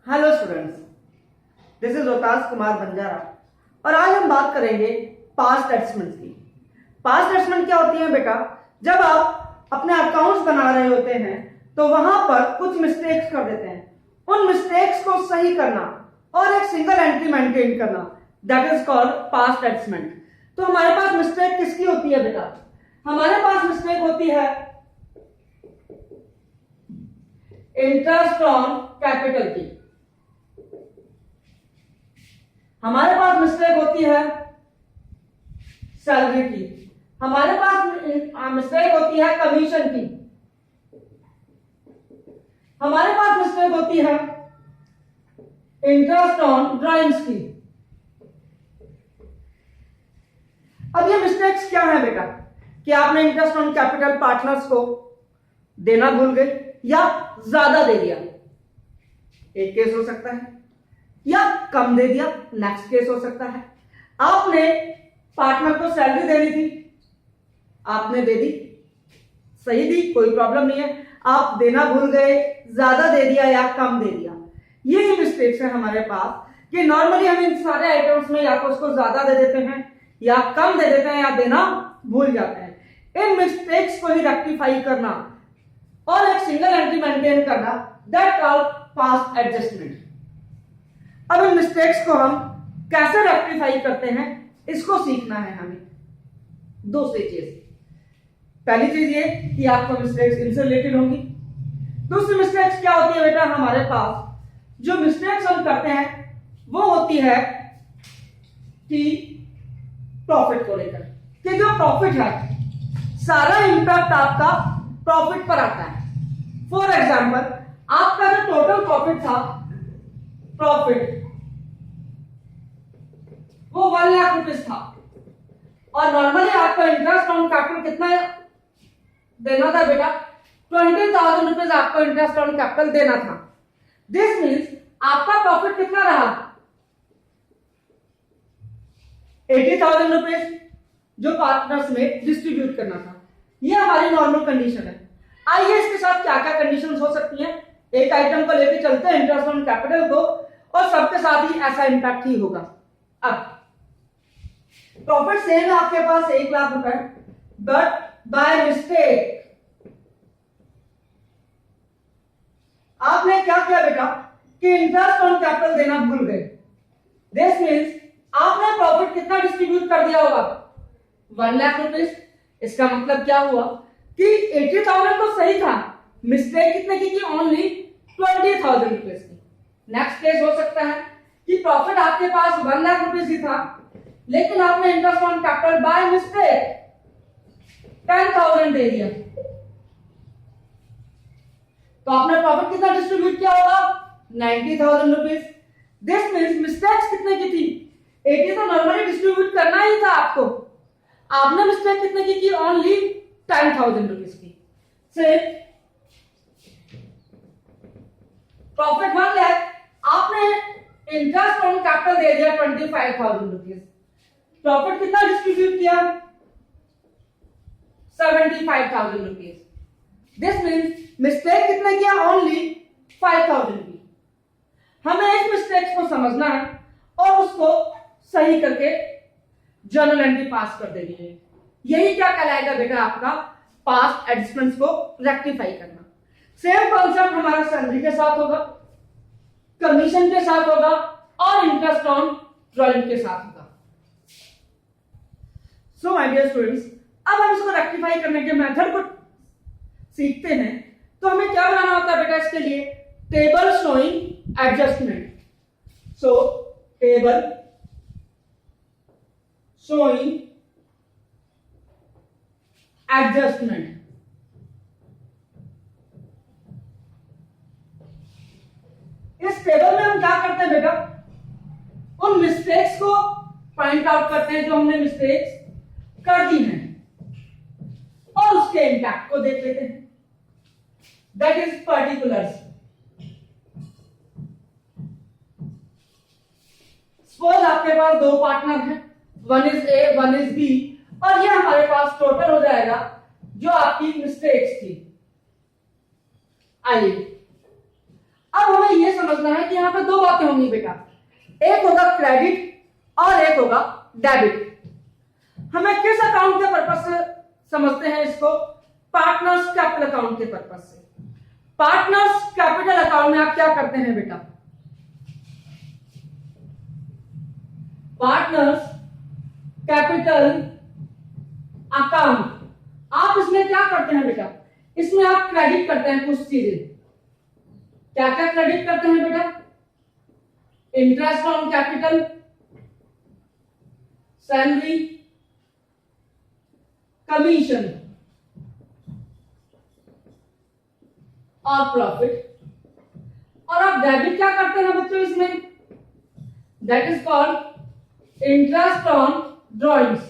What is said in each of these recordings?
Hello students, this is Rohtas Kumar Banjara और आज हम बात करेंगे पास्ट एडजस्टमेंट्स की। पास्ट एडजस्टमेंट क्या होती है बेटा? जब आप अपने अकाउंट्स बना रहे होते हैं तो वहां पर कुछ मिस्टेक्स कर देते हैं, उन मिस्टेक्स को सही करना और एक सिंगल एंट्री मेंटेन करना, that is called past adjustment. तो हमारे पास मिस्टेक किसकी होती है बेटा? हमारे पास मिस्टेक होती है इंटरेस्ट ऑन कैपिटल की, हमारे पास मिस्टेक होती है सैलरी की, हमारे पास मिस्टेक होती है कमीशन की, हमारे पास मिस्टेक होती है इंटरेस्ट ऑन ड्राइंग्स की। अब ये मिस्टेक्स क्या है बेटा? कि आपने इंटरेस्ट ऑन कैपिटल पार्टनर्स को देना भूल गए या ज्यादा दे दिया, एक केस हो सकता है, या कम दे दिया, नेक्स्ट केस हो सकता है। आपने पार्टनर को सैलरी देनी थी, आपने दे दी, सही दी, कोई प्रॉब्लम नहीं है। आप देना भूल गए, ज्यादा दे दिया या कम दे दिया, ये मिस्टेक्स है हमारे पास। कि नॉर्मली हम इन सारे आइटम्स में या तो उसको ज्यादा दे देते हैं या कम दे देते हैं या देना भूल जाते हैं। इन मिस्टेक्स को ही रेक्टिफाई करना और एक सिंगल एंट्री मेंटेन करना, दैट कॉल्ड पास्ट एडजस्टमेंट। अब इन मिस्टेक्स को हम कैसे रेक्टिफाई करते हैं, इसको सीखना है हमें। दूसरी चीज, पहली चीज ये कि आपको मिस्टेक्स इनसे रिलेटेड होंगी। दूसरी मिस्टेक्स क्या होती है बेटा? हमारे पास जो मिस्टेक्स हम करते हैं वो होती है कि प्रॉफिट को लेकर, कि जो प्रॉफिट है सारा इंपैक्ट आपका प्रॉफिट पर आता है। फॉर एग्जाम्पल, आपका जो टोटल प्रॉफिट था, प्रॉफिट वो 1 लाख रुपीज था और नॉर्मली आपका इंटरेस्ट ऑन कैपिटल कितना देना था बेटा? 20,000 रुपीज आपको इंटरेस्ट ऑन कैपिटल देना था। दिस मीन्स आपका प्रॉफिट कितना रहा? 80,000 रुपीज, जो पार्टनर्स में डिस्ट्रीब्यूट करना था। ये हमारी नॉर्मल कंडीशन है। आइए इसके साथ क्या क्या कंडीशंस हो सकती हैं, एक आइटम को लेकर चलते हैं, इंटरेस्ट ऑन कैपिटल को, और सबके साथ ही ऐसा इंपैक्ट ही होगा। अब प्रॉफिट सेम है आपके पास 1 लाख रुपए, बट बाय मिस्टेक आपने क्या किया बेटा कि इंटरेस्ट ऑन कैपिटल देना भूल गए। दिस मीन्स आपने प्रॉफिट कितना डिस्ट्रीब्यूट कर दिया होगा? 1 लाख रुपीज। इसका मतलब क्या हुआ कि 80,000 तो सही था, मिस्टेक कितने की? ओनली 20,000 रुपीज की। नेक्स्ट केस हो सकता है कि प्रॉफिट आपके पास 1 लाख रुपीज ही था, लेकिन आपने interest on capital by mistake 10,000 दे दिया, तो आपने प्रॉफिट कितना डिस्ट्रीब्यूट किया होगा? 90,000 रुपीज। दिस मीन्स मिस्टेक्स कितने की थी? 80 तो नॉर्मली डिस्ट्रीब्यूट करना ही था आपको, आपने मिस्टेक कितने की? ओनली 10,000 रुपीज की। से प्रॉफिट 1 लाख, आपने इंटरेस्ट ऑन कैपिटल दे दिया 25,000 रुपीज, प्रॉफिट कितना डिस्ट्रीब्यूट किया? 75,000 रुपीज। दिस मीन्स मिस्टेक कितने किया? ओनली 5,000 की। हमें इस मिस्टेक्स को समझना है और उसको सही करके जर्नल एंट्री पास कर देनी है। यही क्या कहलाएगा बेटा? आपका पास्ट एडजस्टमेंट्स को रेक्टिफाई करना। सेम कॉन्सेप्ट हमारा सैलरी के साथ होगा, कमीशन के साथ होगा और इंटरेस्ट ऑन ड्राइंग के साथ होगा। सो माय डियर स्टूडेंट्स, अब हम इसको रेक्टिफाई करने के मेथड को सीखते हैं। तो हमें क्या बनाना होता है बेटा? इसके लिए टेबल शोइंग एडजस्टमेंट। सो टेबल शोइंग एडजस्टमेंट। इस टेबल में हम क्या करते हैं बेटा? उन मिस्टेक्स को पॉइंट आउट करते हैं जो हमने मिस्टेक्स कर दी हैं और उसके इंपैक्ट को देख लेते हैं, दैट इज पर्टिकुलर्स। सपोज आपके पास 2 पार्टनर हैं, 1 इज ए 1 इज बी, और ये हमारे पास टोटल हो जाएगा जो आपकी मिस्टेक्स थी। आइए अब हमें यह समझना है कि यहाँ पे दो बातें होंगी बेटा, एक होगा क्रेडिट और एक होगा डेबिट। हमें किस अकाउंट के पर्पज से समझते हैं इसको? पार्टनर्स कैपिटल अकाउंट के पर्पज से। पार्टनर्स कैपिटल अकाउंट में आप क्या करते हैं बेटा? पार्टनर्स कैपिटल अकाउंट, आप इसमें क्या करते हैं बेटा? इसमें आप क्रेडिट करते हैं कुछ चीजें। क्या क्या क्रेडिट करते हैं बेटा? Interest on capital, salary, commission और प्रॉफिट। और आप डेबिट क्या करते हैं बच्चों इसमें? That is called interest on drawings.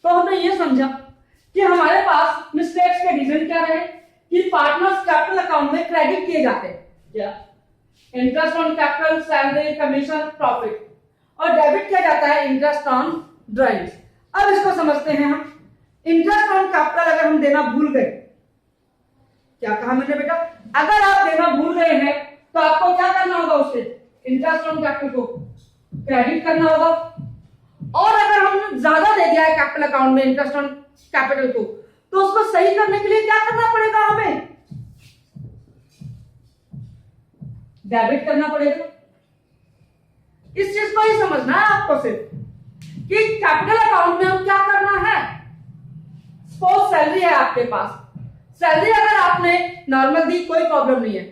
तो हमने ये समझा कि हमारे पास मिस्टेक्स के रीजन क्या रहे कि पार्टनर्स कैपिटल अकाउंट में क्रेडिट किए जाते हैं क्या? Interest on capital, salary, commission, profit. और डेबिट किया जाता है इंटरेस्ट ऑन ड्रॉइंग्स। अब इसको समझते हैं हम। इंटरेस्ट ऑन कैपिटल अगर हम देना भूल गए, क्या कहा मैंने बेटा? अगर आप देना भूल गए हैं तो आपको क्या करना होगा? उससे इंटरेस्ट ऑन कैपिटल को क्रेडिट करना होगा। और अगर हमने ज्यादा दे दिया है कैपिटल अकाउंट में इंटरेस्ट ऑन कैपिटल को, तो उसको सही करने के लिए क्या करना पड़ेगा? हमें डेबिट करना पड़ेगा। इस चीज को ही समझना है आपको सिर्फ कि कैपिटल अकाउंट में हम क्या करना है। सपोज सैलरी है आपके पास, सैलरी अगर आपने नॉर्मल दी कोई प्रॉब्लम नहीं है।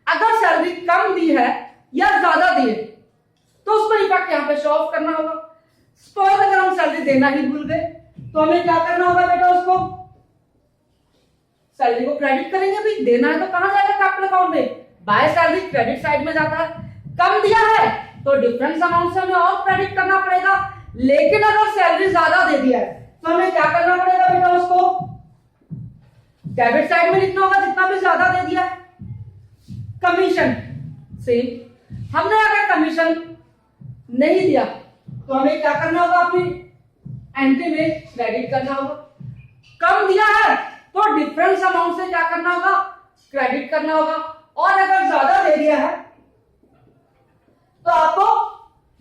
अगर सैलरी कम दी है या ज्यादा दी है तो उसको इफेक्ट यहां पे शो ऑफ करना होगा। सपोज अगर हम सैलरी देना ही भूल गए तो हमें क्या करना होगा बेटा? उसको सैलरी को क्रेडिट करेंगे। भी देना है तो कहां जाएगा? कैपिटल अकाउंट में। बाय सैलरी क्रेडिट साइड में जाता है। कम दिया है तो डिफरेंस अमाउंट से हमें और क्रेडिट करना पड़ेगा। लेकिन अगर सैलरी ज्यादा दे दिया है तो हमें क्या करना पड़ेगा बेटा? उसको डेबिट साइड में लिखना होगा जितना भी ज्यादा दे दिया है। कमीशन सेम, हमने अगर कमीशन नहीं दिया तो हमें क्या करना होगा? अपनी एंट्री में क्रेडिट करना होगा। कम दिया है तो डिफरेंस अमाउंट से क्या करना होगा? क्रेडिट करना होगा। और अगर ज्यादा दे दिया है तो आपको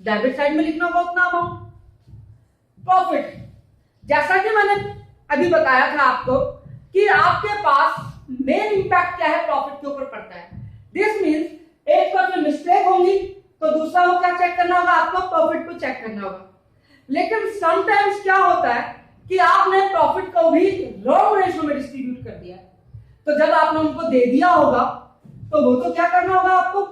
डेबिट साइड में लिखना होगा उतना अमाउंट। प्रॉफिट, जैसा कि मैंने अभी बताया था आपको कि आपके पास मेन इंपैक्ट क्या है? प्रॉफिट के ऊपर पड़ता है। दिस मींस एक बार जो मिस्टेक होंगी तो दूसरा वो क्या चेक करना होगा? आपको प्रॉफिट को चेक करना होगा। लेकिन समटाइम्स क्या होता है कि आपने प्रॉफिट को भी रॉन्ग रेशियो में डिस्ट्रीब्यूट कर दिया। तो जब आपने उनको दे दिया होगा तो वो तो क्या करना होगा? आपको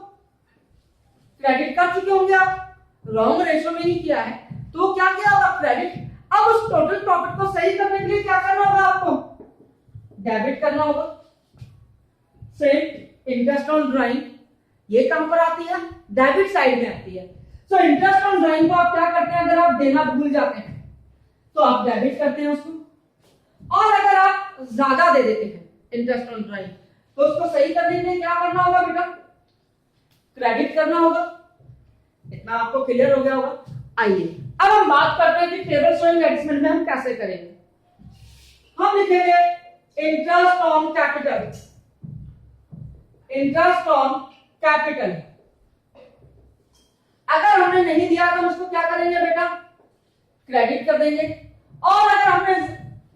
क्रेडिट कर चुके होंगे। आप रॉन्ग रेशियो में ही किया है तो क्या किया होगा? क्रेडिट। अब उस टोटल प्रॉफिट को सही करने के लिए क्या करना होगा? आपको डेबिट करना होगा। सेम इंटरेस्ट ऑन ड्राइंग, ये कहां पर आती है? डेबिट साइड में आती है। सो इंटरेस्ट ऑन ड्राइंग को आप क्या करते हैं? अगर आप देना भूल जाते हैं तो आप डेबिट करते हैं उसको। और अगर आप ज्यादा दे देते हैं इंटरेस्ट ऑन ड्राइंग तो उसको सही करने के लिए क्या करना होगा बेटा? क्रेडिट करना होगा। इतना आपको क्लियर हो गया होगा। आइए अब हम बात करते हैं कि टेबल शोइंग एडजस्टमेंट में हम कैसे करेंगे। हम लिखेंगे interest on capital, interest on capital. अगर हमने नहीं दिया तो हम उसको क्या करेंगे बेटा? क्रेडिट कर देंगे। और अगर हमने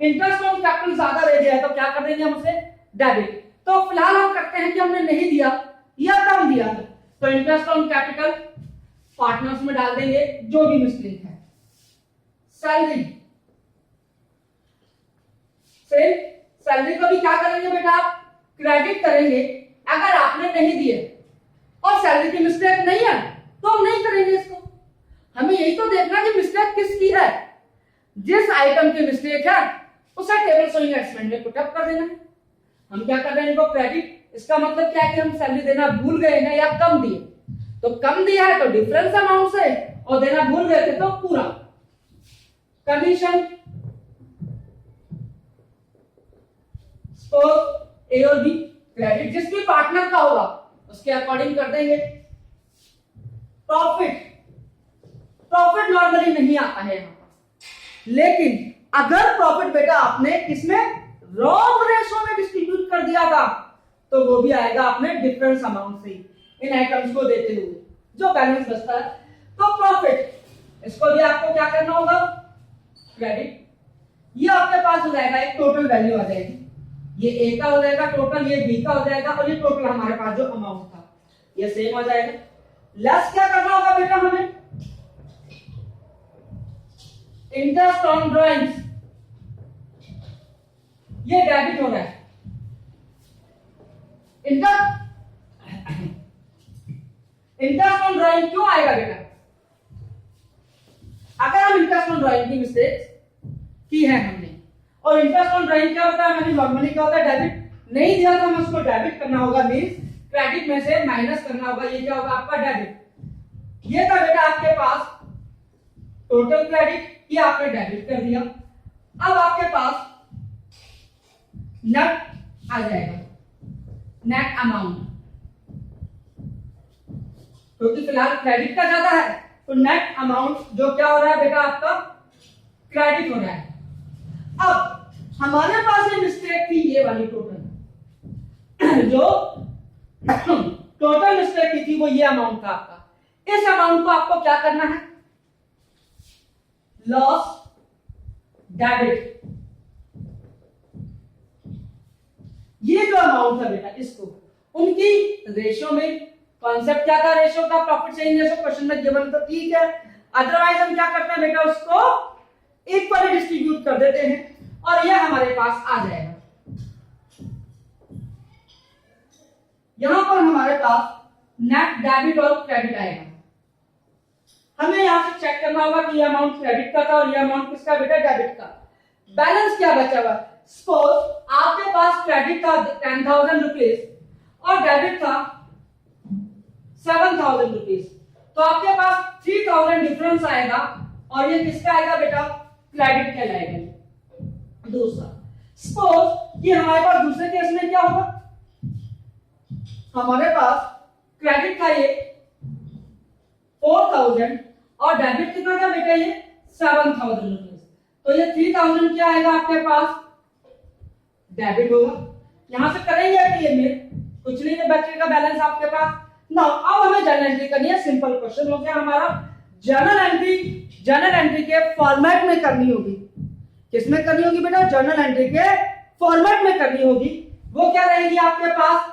इंटरेस्ट ऑन कैपिटल ज्यादा दे दिया है तो क्या कर देंगे हम उसे? डेबिट। तो फिलहाल हम करते हैं कि हमने नहीं दिया या कम दिया तो इंटरेस्ट ऑन कैपिटल पार्टनर्स में डाल देंगे जो भी मिस्टेक है। सैलरी, सैलरी को भी क्या करेंगे बेटा? आप क्रेडिट करेंगे। अगर आपने नहीं दिए और सैलरी की मिस्टेक नहीं है तो हम नहीं करेंगे इसको। हमें यही तो देखना कि मिस्टेक किसकी है। जिस आइटम की मिस्टेक है उसे टेबल शोइंग एडजस्टमेंट में पुटअप कर देना है। हम क्या कर रहे हैं? इनको क्रेडिट। इसका मतलब क्या है कि हम सैलरी देना भूल गए हैं या कम दिए। तो कम दिया है तो डिफरेंस अमाउंट से, और देना भूल गए थे तो पूरा। कमीशन, सपोज ए और बी, क्रेडिट जिस भी पार्टनर का होगा उसके अकॉर्डिंग कर देंगे। प्रॉफिट, प्रॉफिट नॉर्मली नहीं आता है यहां पर। लेकिन अगर प्रॉफिट बेटा आपने किसमें? रॉन्ग रेशो में डिस्ट्रीब्यूट कर दिया था, तो वो भी आएगा अपने डिफरेंस अमाउंट से इन आइटम्स को देते हुए जो बैलेंस बचता है। तो प्रॉफिट, इसको भी आपको क्या करना होगा, क्रेडिट। ये आपके पास हो जाएगा, एक टोटल वैल्यू आ जाएगी, ये ए का हो जाएगा टोटल, ये बी का हो जाएगा, और ये टोटल हमारे पास जो अमाउंट था ये सेम हो जाएगा। लेस क्या करना होगा बेटा हमें, इंटरेस्ट ऑन ड्राइंग्स, ये डेबिट हो रहा है। इंटरेस्ट ऑन ड्राइंग क्यों आएगा बेटा, अगर हम इंटरेस्ट ऑन ड्राइंग की मिस्टेक की है हमने, और इंटरेस्ट ऑन ड्राइंग क्या होता है, हमें नॉर्मली क्या होता है, डेबिट नहीं दिया तो हमें उसको डेबिट करना होगा, मींस क्रेडिट में से माइनस करना होगा, ये क्या होगा आपका डेबिट। ये था बेटा आपके पास टोटल क्रेडिट, ये आपने डेबिट कर दिया। अब आपके पास नेट आ जाएगा, नेट अमाउंट, क्योंकि फिलहाल क्रेडिट का ज्यादा है, तो नेट अमाउंट जो क्या हो रहा है बेटा आपका क्रेडिट हो रहा है। अब हमारे पास ये मिस्टेक थी, ये वाली टोटल जो टोटल मिस्टेक की थी वो ये अमाउंट था आपका। इस अमाउंट को आपको क्या करना है, लॉस डेबिट, ये जो अमाउंट है बेटा इसको उनकी रेशियो में, कॉन्सेप्ट क्या था रेशियो का, प्रॉफिट शेयरिंग रेशियो क्वेश्चन में गिवन, तो ठीक है। अदरवाइज हम क्या करते हैं बेटा, उसको इक्वली डिस्ट्रीब्यूट कर देते हैं और ये हमारे पास आ जाएगा। यहां पर हमारे पास नेट डेबिट और क्रेडिट आएगा। हमें यहां से चेक करना होगा कि ये अमाउंट क्रेडिट का था और ये अमाउंट किसका बेटा, डेबिट का। बैलेंस क्या बचा हुआ, सपोज आपके पास क्रेडिट था 10,000 रुपीज और डेबिट था 7,000 रुपीज, तो आपके पास 3,000 डिफरेंस आएगा और ये किसका आएगा बेटा, क्रेडिट कहलाएगा। दूसरा सपोज कि हमारे पास दूसरे केस में क्या होगा, हमारे पास क्रेडिट था ये 4,000 और डेबिट कितना था बेटा ये 7,000 रुपीज, तो ये 3,000 क्या आएगा आपके पास, डेबिट होगा। यहां से करेंगे कि ये कुछ नहीं है, बचेगा बैलेंस आपके पास ना। अब हमें जर्नल एंट्री करनी है, सिंपल क्वेश्चन हो गया हमारा। जर्नल एंट्री के फॉर्मेट में करनी होगी। किसमें करनी होगी बेटा, जर्नल एंट्री के फॉर्मेट में करनी होगी। वो क्या रहेगी आपके पास,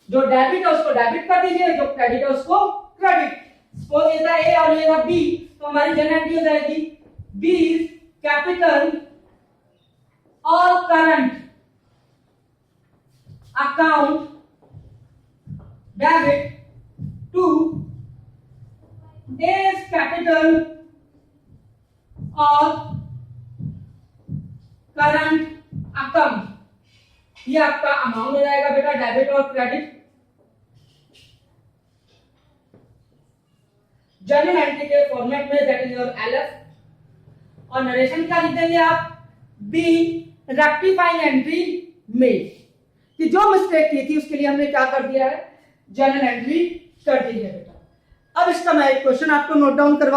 जो डेबिट है उसको डेबिट कर दीजिए, जो क्रेडिट है उसको क्रेडिट। सपोज ये था ए और ये था बी, तो हमारी जर्नल एंट्री हो जाएगी बी कैपिटल और current account debit to A's capital और करंट अकाउंट, ये आपका अमाउंट हो जाएगा बेटा, डेबिट और क्रेडिट। जर्नल एंट्री के फॉर्मेट में, दैट इज योर एलएफ, और नरेशन क्या लिख देंगे आप, बी रेक्टिफाइंग एंट्री में, कि जो मिस्टेक की थी उसके लिए हमने क्या कर दिया है, जर्नल एंट्री कर दी है बेटा। अब इसका मैं एक क्वेश्चन आपको नोट डाउन करवा